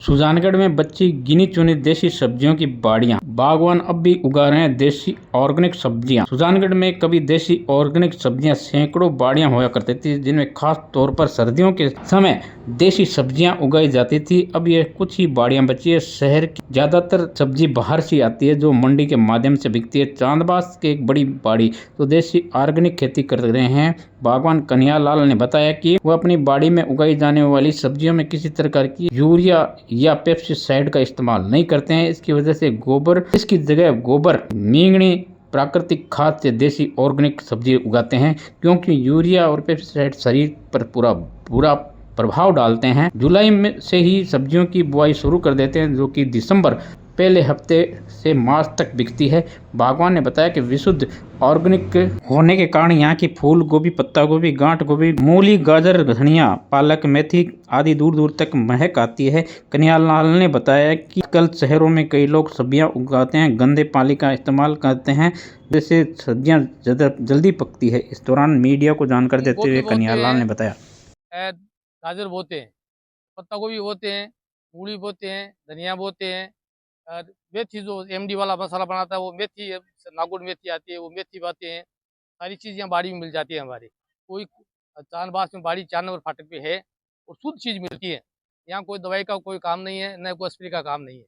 सुजानगढ़ में बची गिनी चुनी देसी सब्जियों की बाड़ियां। बागवान अब भी उगा रहे हैं देसी ऑर्गेनिक सब्जियां। सुजानगढ़ में कभी देसी ऑर्गेनिक सब्जियां सैकड़ों बाड़ियां होया करती थी, जिनमें खास तौर पर सर्दियों के समय देसी सब्जियां उगाई जाती थी। अब ये कुछ ही बाड़ियां बची है। शहर की ज्यादातर सब्जी बाहर से आती है, जो मंडी के माध्यम से बिकती है। चांदबास के एक बड़ी बाड़ी तो देसी ऑर्गेनिक खेती कर रहे हैं। बागवान कन्हैयालाल ने बताया कि वह अपनी बाड़ी में उगाई जाने वाली सब्जियों में किसी प्रकार की यूरिया या पेस्टिसाइड का इस्तेमाल नहीं करते हैं। इसकी वजह से इसकी जगह गोबर, मींगनी, प्राकृतिक खाद से देसी ऑर्गेनिक सब्जी उगाते हैं, क्योंकि यूरिया और पेस्टिसाइड शरीर पर पूरा बुरा प्रभाव डालते हैं। जुलाई में से ही सब्जियों की बुआई शुरू कर देते हैं, जो कि दिसंबर पहले हफ्ते से मार्च तक बिकती है। बागवान ने बताया कि विशुद्ध ऑर्गेनिक होने के कारण यहाँ की फूल गोभी, पत्ता गोभी, गांठ गोभी, मूली, गाजर, धनिया, पालक, मेथी आदि दूर दूर तक महक आती है। कन्हैयालाल ने बताया कि कल शहरों में कई लोग सब्जियां उगाते हैं, गंदे पानी का इस्तेमाल करते हैं, जिससे सब्जियां जल्दी पकती है। इस दौरान मीडिया को जानकारी देते गोभी हुए बोते कन्हैयालाल हैं, ने बताया, गाजर बोते हैं, पत्ता गोभी बोते हैं, मूली बोते हैं, धनिया बोते हैं। और मेथी जो एमडी वाला मसाला बनाता है वो मेथी है, नागुर मेथी आती है, वो मेथी बोते हैं। सारी चीज़ यहाँ बाड़ी में मिल जाती है हमारी। कोई चांदबास में बाड़ी 4 नंबर फाटक पे है और शुद्ध चीज़ मिलती है। यहाँ कोई दवाई का कोई काम नहीं है, न कोई स्प्रे का काम नहीं है।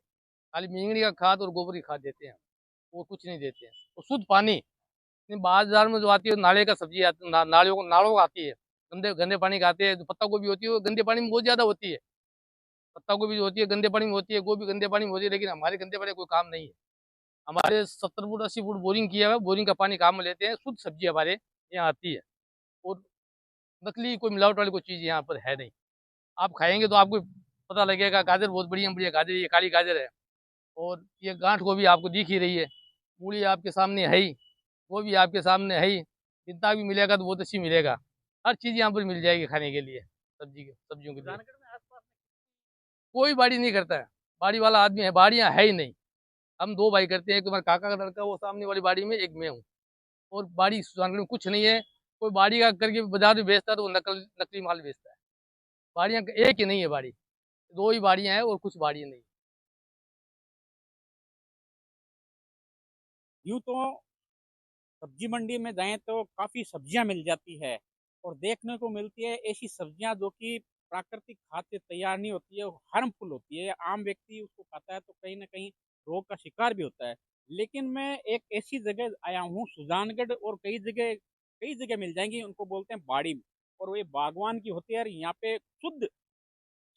खाली मींगनी का खाद और गोबर की खाद देते हैं, वो कुछ नहीं देते हैं। और शुद्ध पानी बाजार में जो आती है नाले का सब्जी आती, नालों का आती है, गंदे गंदे पानी का आते हैं। जो पत्ता गोभी होती है वो गंदे पानी में बहुत ज़्यादा होती है। पत्ता गोभी जो होती है गंदे पानी में होती है, गोभी गंदे पानी में होती है, लेकिन हमारे गंदे पानी में कोई काम नहीं है। हमारे 70 फुट 80 फुट बोरिंग किया हुआ है, बोरिंग का पानी काम में लेते हैं। शुद्ध सब्जी हमारे यहाँ आती है और नकली कोई मिलावट वाली कोई चीज़ यहाँ पर है नहीं। आप खाएंगे तो आपको पता लगेगा। गाजर बहुत बढ़िया बढ़िया गाजर, ये काली गाजर है और ये गांठ गोभी आपको दिख ही रही है। मूली आपके सामने है ही, वो भी आपके सामने है ही। जितना भी मिलेगा तो बहुत अच्छी मिलेगा। हर चीज़ यहाँ पर मिल जाएगी खाने के लिए, सब्जियों के लिए। कोई बाड़ी नहीं करता है, बाड़ी वाला आदमी है, बाड़ियाँ है ही नहीं। हम 2 भाई करते हैं, एक तुम्हारे काका का लड़का वो सामने वाली बाड़ी में, एक मैं हूँ। और बाड़ी सुजानगढ़ में कुछ नहीं है। कोई बाड़ी का करके बाजार में बेचता है तो वो नकली माल बेचता है। बाड़ियाँ एक ही नहीं है बाड़ी, 2 ही बाड़ियाँ हैं और कुछ बाड़ियाँ नहीं। यूँ तो सब्जी मंडी में जाएँ तो काफ़ी सब्जियाँ मिल जाती है और देखने को मिलती है ऐसी सब्जियाँ जो कि प्राकृतिक खाद से तैयार नहीं होती है, हार्मफुल होती है। आम व्यक्ति उसको खाता है तो कहीं न कहीं रोग का शिकार भी होता है। लेकिन मैं एक ऐसी जगह आया हूँ सुजानगढ़ और कई जगह मिल जाएँगी, उनको बोलते हैं बाड़ी और वो ये बागवान की होती है और यहाँ पे शुद्ध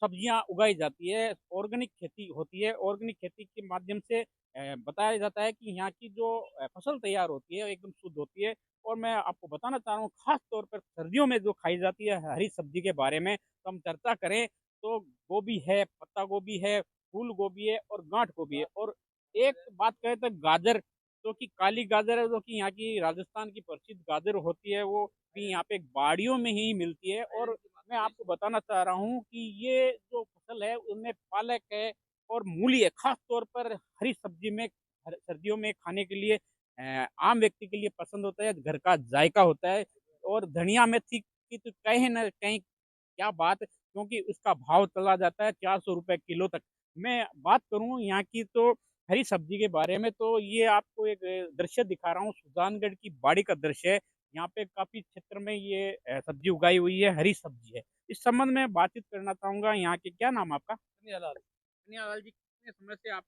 सब्जियाँ उगाई जाती है, ऑर्गेनिक खेती होती है। ऑर्गेनिक खेती के माध्यम से बताया जाता है कि यहाँ की जो फसल तैयार होती है, वो एकदम शुद्ध होती है। और मैं आपको बताना चाह रहा हूँ, ख़ास तौर पर सर्दियों में जो खाई जाती है हरी सब्जी के बारे में तो हम चर्चा करें तो गोभी है, पत्ता गोभी है, फूल गोभी है और गाँठ गोभी है। और एक बात करें तो गाजर, जो कि काली गाजर है, जो कि यहाँ की राजस्थान की प्रसिद्ध गाजर होती है, वो भी यहाँ पे बाड़ियों में ही मिलती है। और मैं आपको बताना चाह रहा हूँ कि ये जो फसल है उनमें पालक है और मूली है। खास तौर पर हरी सब्जी में सर्दियों में खाने के लिए आम व्यक्ति के लिए पसंद होता है, घर का जायका होता है। और धनिया मेथी की तो कहीं न कहीं क्या बात, क्योंकि उसका भाव चला जाता है 400 रुपए किलो तक। मैं बात करूँ यहाँ की तो हरी सब्जी के बारे में, तो ये आपको एक दृश्य दिखा रहा हूँ, सुजानगढ़ की बाड़ी का दृश्य है। यहाँ पे काफ़ी क्षेत्र में ये सब्जी उगाई हुई है, हरी सब्जी है। इस संबंध में बातचीत करना चाहूँगा। यहाँ के क्या नाम है आपका? कन्हैयालाल। कन्हैयालाल जी, कितने समय से आप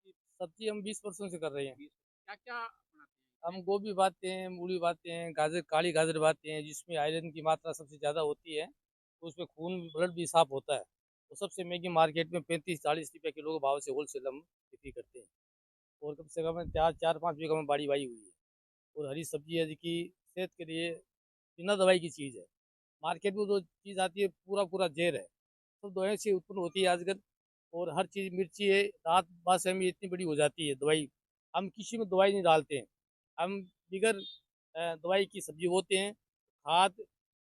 सब्जी हम 20 वर्षों से कर रहे हैं। क्या-क्या बनाते हम गोभी बाते हैं, मूली बाते हैं, गाजर, काली गाजर बाते हैं, जिसमें आयरन की मात्रा सबसे ज़्यादा होती है, तो उसमें खून ब्लड भी साफ होता है। तो सबसे महंगी मार्केट में 35-40 रुपए किलो के भाव से होलसेल हम बिक्री करते हैं। और कम से कम 4-5 बीघा में बाड़ी वाई हुई है। और हरी सब्जी है जो कि सेहत के लिए बिना दवाई की चीज़ है। मार्केट में जो चीज़ आती है पूरा पूरा ज़हर है, सब दवाई से उत्पन्न होती है आजकल। और हर चीज़ मिर्ची है, दाँत बासहमी इतनी बड़ी हो जाती है दवाई। हम किसी में दवाई नहीं डालते हैं, हम बिगर दवाई की सब्जी बोते हैं। खाद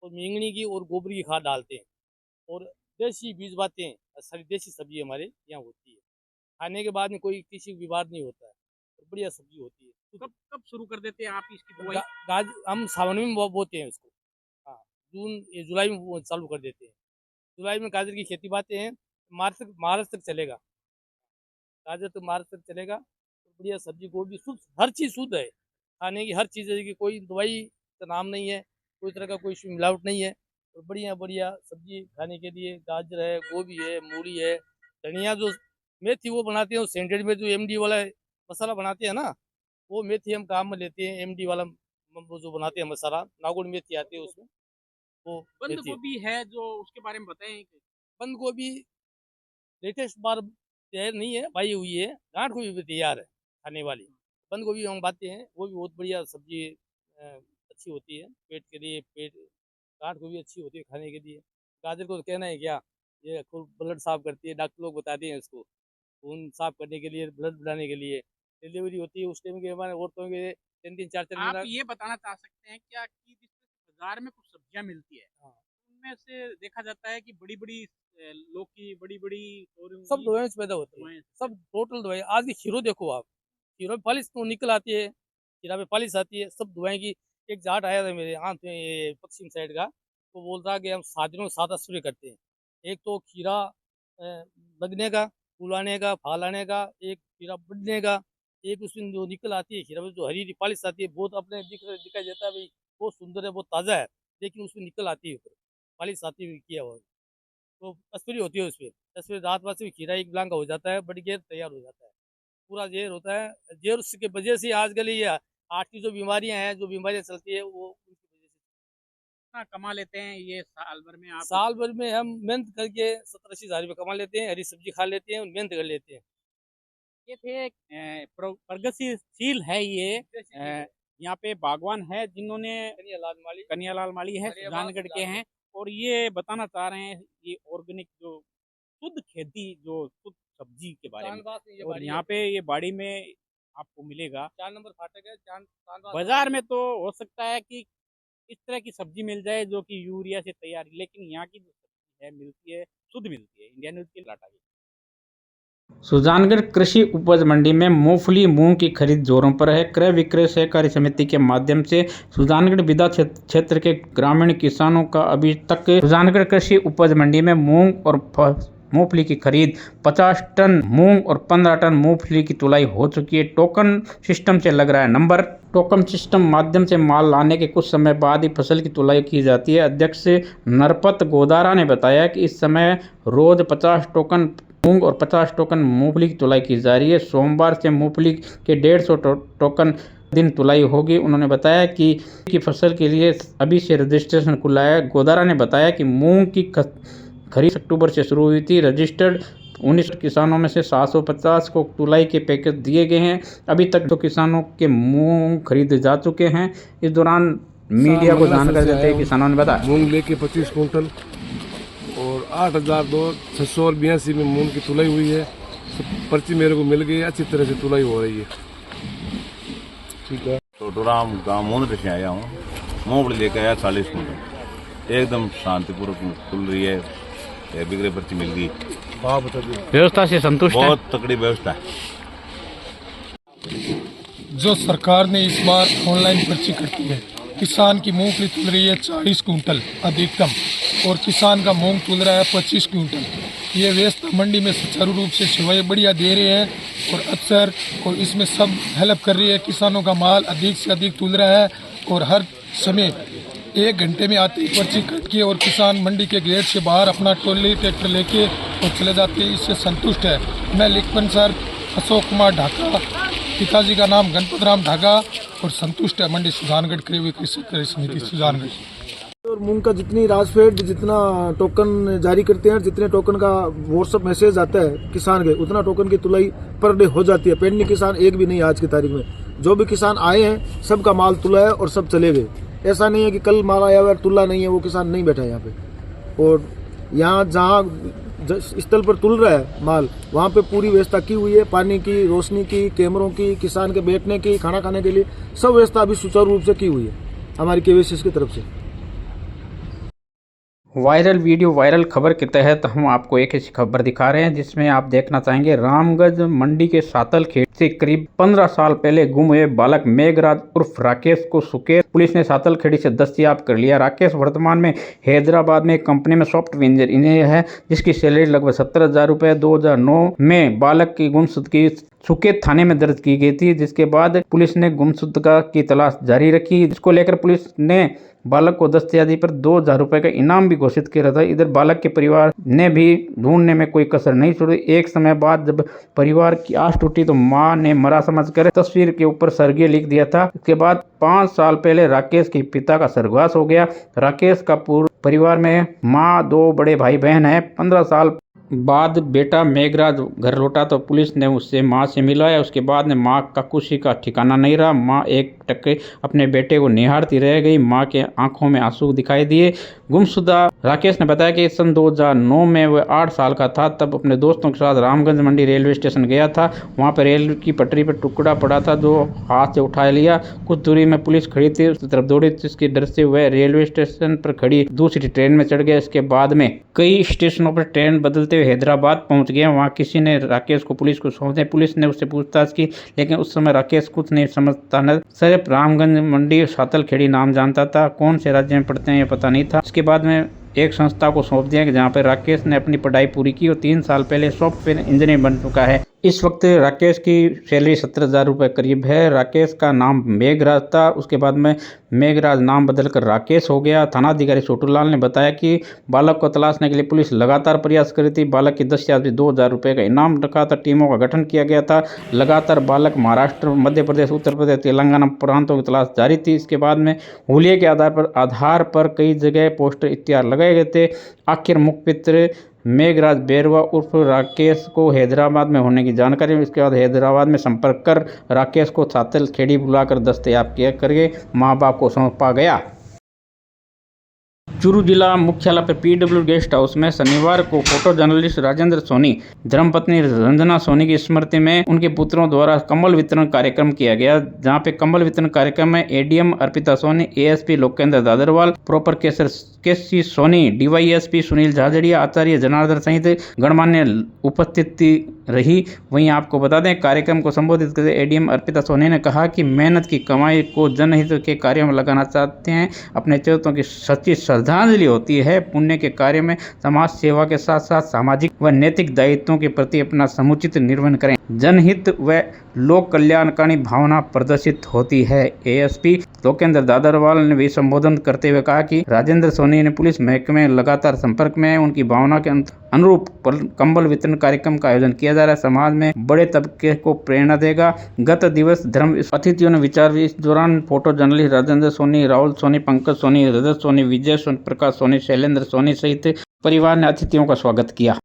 और मींगनी की और गोबर की खाद डालते हैं और देसी बीज बाते हैं। सारी देसी सब्जी हमारे यहाँ होती है। खाने के बाद में कोई किसी को बीमार नहीं होता है और बढ़िया सब्जी होती है। हैं? कब कब शुरू कर देते हैं आप इसकी बुआई? गा गाज हम सावन में बोते हैं उसको। हाँ, जुलाई में वो चालू कर देते हैं। जुलाई में गाजर की खेती बाते हैं, महाराष्ट्र तक चलेगा, गाजर तो महाराष्ट्र तक चलेगा। बढ़िया सब्जी, गोभी शुद्ध, हर चीज़ शुद्ध है खाने की, हर चीज़ है कि कोई दवाई का नाम नहीं है, कोई तरह का कोई मिलावट नहीं है। और बढ़िया बढ़िया सब्जी खाने के लिए गाजर है, गोभी है, मूली है, धनिया, जो मेथी वो बनाते हैं सेंटेड में, जो एमडी वाला मसाला बनाते हैं ना, वो मेथी हम काम में लेते हैं। एमडी वाला वो जो बनाते हैं मसाला, नागौर मेथी आती है उसमें, वो बंद मेथी। गोभी है जो, उसके बारे में बताएं। बंद गोभी लेटेस्ट बार तैयार नहीं है, भाई हुई है, गांठ गोभी भी तैयार है खाने वाली। बंद गोभी हम बातें हैं, वो भी बहुत बढ़िया सब्जी अच्छी होती है पेट के लिए। गांठ गोभी अच्छी होती है खाने के लिए। गाजर को तो कहना है क्या, ये खूब ब्लड साफ करती है, डॉक्टर लोग बताते हैं इसको, खून साफ करने के लिए, ब्लड बढ़ाने के लिए। डिलीवरी होती है उस टाइम के हमारे औरतों के 3-3 4-4 आप महीना। ये बताना चाह सकते हैं क्या कि जिस तरह से बाजार में कुछ सब्जियां मिलती है, हाँ, उनमें से देखा जाता है कि बड़ी बड़ी लौकी, बड़ी बड़ी सब दवाइयों से पैदा होती है, सब टोटल दवाई। आज की खीरो देखो आप, खीरो में पॉलिश तो निकल आती है, खीरा में पॉलिश आती है, सब दवाएं की। एक जाट आया था मेरे यहाँ पे पश्चिम साइड का, वो बोल रहा कि हम 7 दिनों में 7 स्प्रे करते हैं। एक तो खीरा लगने का, फूल आने का, फाल आने का, एक खीरा बढ़ने का, एक उसमें जो निकल आती है खीरा में, जो हरी पॉलिश आती है, बहुत अपने दिखाई देता है भाई, बहुत सुंदर है, बहुत ताज़ा है, लेकिन उसमें निकल आती है, पॉलिश आती हुई किया हुआ, तो स्प्रे होती है उसपे। स्प्रे रात बाद से खीरा एक ब्लांक हो जाता है, बड़ी गेर तैयार हो जाता है, पूरा जेर होता है। जेर की वजह से आजकल ये हार्ट की जो बीमारियां हैं, जो बीमारियां चलती है, वो उनकी वजह से। कितना कमा लेते हैं ये साल भर में आप? साल भर में हम मेहनत करके 70-80 हज़ार रुपये कमा लेते हैं, हरी सब्जी खा लेते हैं और मेहनत कर लेते हैं। ये थे प्रगतिशील है ये यहाँ पे बागवान है जिन्होंने, कन्हैयालाल माली है, सुजानगढ़ के हैं, और ये बताना चाह रहे हैं ये ऑर्गेनिक जो शुद्ध खेती, जो शुद्ध सब्जी के बारे में। और यहाँ पे ये बाड़ी में आपको मिलेगा। 4 नंबर फाटक है। बाजार में तो हो सकता है कि इस तरह की सब्जी मिल जाए जो कि यूरिया से तैयार, लेकिन यहाँ की जो सब्जी है मिलती है, शुद्ध मिलती है। इंडिया न्यूज़ के लाटा की। सुजानगढ़ कृषि उपज मंडी में मूंगफली मूंग की खरीद जोरों पर है। क्रय विक्रय सहकारी समिति के माध्यम से सुजानगढ़ विधा क्षेत्र के ग्रामीण किसानों का अभी तक सुजानगढ़ कृषि उपज मंडी में मूंग और मूंगफली की खरीद 50 टन मूंग और 15 टन मूंगफली की तुलाई हो चुकी है। टोकन सिस्टम से लग रहा है नंबर। टोकन सिस्टम माध्यम से माल लाने के कुछ समय बाद ही फसल की तुलाई की जाती है। अध्यक्ष नरपत गोदारा ने बताया कि इस समय रोज 50 टोकन मूंग और 50 टोकन मूंगफली की तुलाई की जा रही है। सोमवार से मूंगफली के 150 टोकन दिन तुलाई होगी। उन्होंने बताया कि फसल के लिए अभी से रजिस्ट्रेशन खुला है। गोदारा ने बताया कि मूंग की खरीद अक्टूबर से शुरू हुई थी। रजिस्टर्ड 19 किसानों में से 750 को तुलाई के पैकेज दिए गए हैं। अभी तक 2 किसानों के मूंग खरीदे जा चुके हैं। इस दौरान मीडिया को जानकारी देते हुए किसानों ने बताया मूंग लेके 25 कुंटल और 8,682 में मूंग की तुलाई हुई है। पर्ची मेरे को मिल गई है, अच्छी तरह से तुलाई हो रही है। ठीक है। टोटोराम गाँव मोहन से आया हूँ। मूंगफली लेकर आया 40 कुंटल, एकदम शांतिपूर्वक खुल रही है, बिगड़े पर्ची मिल गई। व्यवस्था से संतुष्ट है। बहुत तकड़ी व्यवस्था है। जो सरकार ने इस बार ऑनलाइन पर्ची कटी है, किसान की मूंगफली तुल रही है 40 कुंटल अधिकतम, और किसान का मूंग तुल रहा है 25 कुंटल। ये व्यवस्था मंडी में सुचारू रूप से सेवाएं बढ़िया दे रहे हैं और अक्सर और इसमें सब हेल्प कर रही है। किसानों का माल अधिक से अधिक तुल रहा है और हर समय 1 घंटे में आती पर्ची कट के और किसान मंडी के गेट से बाहर अपना ट्रॉली ट्रैक्टर लेके और चले जाते हैं। इससे संतुष्ट है। मैं लिखपन सर अशोक कुमार ढाका, पिताजी का नाम गणपत राम ढाका, और संतुष्ट है मंडी सुजानगढ़ क्रय विक्रय समिति सुजानगढ़। और मूंग का जितनी राजफेड, जितना टोकन जारी करते हैं, जितने टोकन का व्हाट्सएप मैसेज आता है किसान के, उतना टोकन की तुलाई पर डे हो जाती है। पेंडिंग किसान एक भी नहीं आज की तारीख में। जो भी किसान आए हैं सबका माल तुला है और सब चले गए। ऐसा नहीं है कि कल माल आया हुआ तुला नहीं है, वो किसान नहीं बैठा है यहाँ पे। और यहाँ जहाँ स्थल पर तुल रहा है माल, वहाँ पे पूरी व्यवस्था की हुई है, पानी की, रोशनी की, कैमरों की, किसान के बैठने की, खाना खाने के लिए सब व्यवस्था अभी सुचारू रूप से की हुई है हमारी केवीसी की तरफ से। वायरल वीडियो वायरल खबर के तहत हम आपको एक ऐसी खबर दिखा रहे हैं जिसमें आप देखना चाहेंगे रामगंज मंडी के सातल खेत से करीब 15 साल पहले गुम हुए बालक मेघराज उर्फ राकेश को सुकेत पुलिस ने सातल खेड़ी से दस्तयाब कर लिया। राकेश वर्तमान में हैदराबाद में एक कंपनी में सॉफ्टवेयर इंजीनियर है, जिसकी सैलरी लगभग 70,000 रुपए 2009 में बालक की गुमशुदगी सुकेत थाने में दर्ज की गई थी, जिसके बाद पुलिस ने गुमशुदगा की तलाश जारी रखी। जिसको लेकर पुलिस ने बालक को दस्तयाबी पर 2,000 रुपए का इनाम भी घोषित किया था। इधर बालक के परिवार ने भी ढूंढने में कोई कसर नहीं छोड़ी। एक समय बाद जब परिवार की आस टूटी तो मां ने मरा समझकर तस्वीर के ऊपर स्वर्गीय लिख दिया था। इसके बाद 5 साल पहले राकेश के पिता का स्वर्गवास हो गया। राकेश का पूर्ण परिवार में मां, 2 बड़े भाई बहन है। 15 साल बाद बेटा मेघराज घर लौटा तो पुलिस ने उससे मां से मिलाया। उसके बाद में मां का खुशी का ठिकाना नहीं रहा। मां एक टके अपने बेटे को निहारती रह गई। मां के आंखों में आंसू दिखाई दिए। गुमशुदा राकेश ने बताया कि सन 2009 में वह 8 साल का था, तब अपने दोस्तों के साथ रामगंज मंडी रेलवे स्टेशन गया था। वहां पर रेल की पटरी पर टुकड़ा पड़ा था जो हाथ से उठा लिया। कुछ दूरी में पुलिस खड़ी थी, उसकी तरफ दौड़ी, जिसके डर से वह रेलवे स्टेशन पर खड़ी दूसरी ट्रेन में चढ़ गया। इसके बाद में कई स्टेशनों पर ट्रेन बदलते हुए हैदराबाद पहुंच गया। वहां किसी ने राकेश को पुलिस को सौंप दिया। पुलिस ने उससे पूछताछ की, लेकिन उस समय राकेश कुछ नहीं समझता न सिर्फ रामगंज मंडी सातल खेड़ी नाम जानता था। कौन से राज्य में पढ़ते हैं ये पता नहीं था। इसके बाद में एक संस्था को सौंप दिया कि जहाँ पर राकेश ने अपनी पढ़ाई पूरी की और 3 साल पहले सॉफ्टवेयर इंजीनियर बन चुका है। इस वक्त राकेश की सैलरी 70,000 रुपये करीब है। राकेश का नाम मेघराज था, उसके बाद में मेघराज नाम बदलकर राकेश हो गया। थानाधिकारी छोटूलाल ने बताया कि बालक को तलाशने के लिए पुलिस लगातार प्रयास कर रही थी। बालक की दस्तयाबी 2,000 रुपये का इनाम रखा था। टीमों का गठन किया गया था। लगातार बालक महाराष्ट्र, मध्य प्रदेश, उत्तर प्रदेश, तेलंगाना प्रांतों की तलाश जारी थी। इसके बाद में हुलिये के आधार पर कई जगह पोस्टर इत्यादि लगाए गए थे। आखिर मुखबिर मेघराज बेरवा उर्फ राकेश को हैदराबाद में होने की जानकारी। इसके बाद हैदराबाद में संपर्क कर राकेश को सातल खेड़ी बुलाकर दस्तयाब किया करके मां बाप को सौंपा गया। चूरू जिला मुख्यालय पर PW गेस्ट हाउस में शनिवार को फोटो जर्नलिस्ट राजेंद्र सोनी, धर्मपत्नी रंजना सोनी की स्मृति में उनके पुत्रों द्वारा कंबल वितरण कार्यक्रम किया गया। जहां पे कंबल वितरण कार्यक्रम में ADM अर्पिता सोनी, ASP लोकेंद्र दादरवाल, प्रोपर केसी सोनी, DYSP सुनील झाझड़िया, आचार्य जनार्दन सहित गणमान्य उपस्थिति रही। वहीं आपको बता दें, कार्यक्रम को संबोधित करते ADM अर्पिता सोनी ने कहा कि मेहनत की कमाई को जनहित के कार्यों में लगाना चाहते हैं। अपने चरित्रों की सच्ची श्रद्धांजलि होती है। पुण्य के कार्य में समाज सेवा के साथ साथ सामाजिक व नैतिक दायित्वों के प्रति अपना समुचित निर्वहन करें। जनहित व लोक कल्याणकारी भावना प्रदर्शित होती है। ASP लोकेंद्र दादरवाल ने भी संबोधन करते हुए कहा कि राजेंद्र सोनी ने पुलिस महकमे में लगातार संपर्क में है। उनकी भावना के अनुरूप कंबल वितरण कार्यक्रम का आयोजन किया जा रहा है। समाज में बड़े तबके को प्रेरणा देगा। गत दिवस धर्म अतिथियों ने विचार। इस दौरान फोटो जर्नलिस्ट राजेंद्र सोनी, राहुल सोनी, पंकज सोनी, रजत सोनी, विजय सोनी, प्रकाश सोनी, शैलेंद्र सोनी सहित परिवार ने अतिथियों का स्वागत किया।